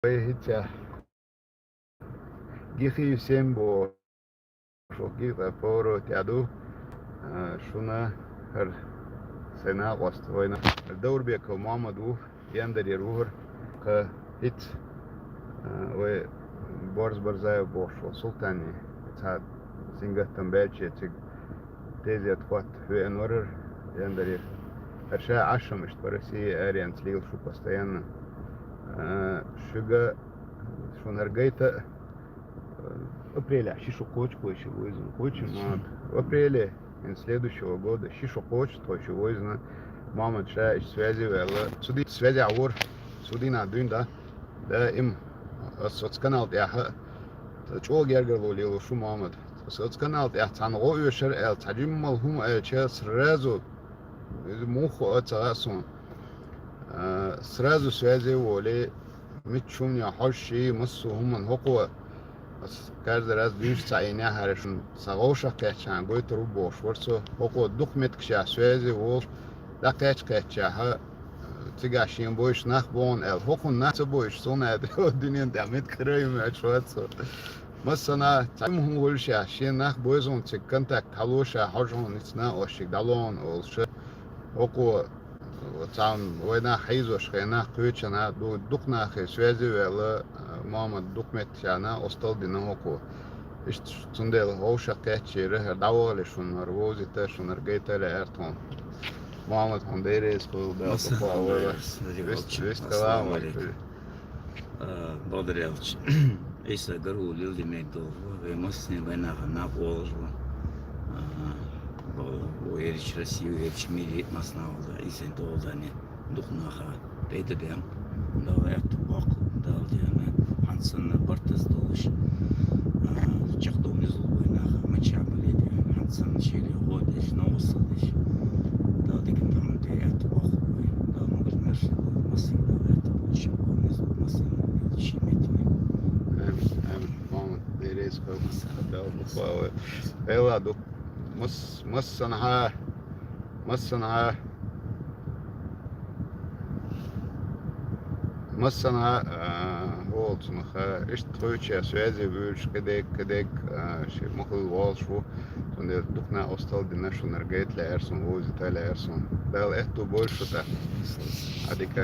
hiç gihi sembo şoki raporo tiadu şuna her sena qost oyna الدور بيك محمد و يندر يروهر ك هيت و بورز برزاي بوش وسلطاني تاد سينجا تنباجي تيج تيزي تقوت هو انورر يندر ارشا عشم اشتبرسي اريان تليل شو постоянно شوغا шунаргайта апреля Шишокочку еще возьму. Очень мало. В апреле следующего года Шишокочку еще возьму. Мама чая связи вела. Суди связи авор. Суди на дюн да им соцканал я чого гергало лило шу Мамад. Соцканал я танго юшер эл таджиммал хум эл че сразу муху отсасон. Сразу связи воли متشوم يا حشي مصو هم هقوة بس كارد راز بيش تعينها هرشون سغوشة كاتشان قويت رو بوش ورسو هقوة دوك متكشا سوازي وور دا كاتشا تيجاشين بوش نخ بون ال هقوة نخ بوش سونا دو الدنيا دامت كرايم اتشواتسو مثلا تعيمهم ولشا شين نخ بوزون تكنتك تلوشا حجون نتنا وشيك دالون ولشا هقوة وتعاون وينا حيزوش خينا قويتشنا دو دقنا خي سوازي ولا ماما دقمت شانا أستل دينا هوكو إشت تندل هوشا كاتشي ره داوالي شونر ووزي تا شونر جيتا لأرتون ماما تنديري سكول دالتو فاولا ويست كلام Благодаря Иса Гару люди мейдо вемосни война на положу o eriş Россию eriş miri masnavda isen doğdani duhnaha beydem da yaptı bak da yani hansın bartız doluş çaktığımız oyna maçameli hansın şeyle hodeş novsadiş da dikin tam de yaptı bak da mugmer masın da yaptı bu çabamız masın şimeti ماما ديري سكول دالتو فاولا ايلا دو مثلا هولت مخا إيش ترويتشي سوازي بيرش كديك شيء مخل والشو سند دكنا أستال دينا شو نرجعت لأرسون ووزي تا لأرسون دال إحتو بولشو تا هذيك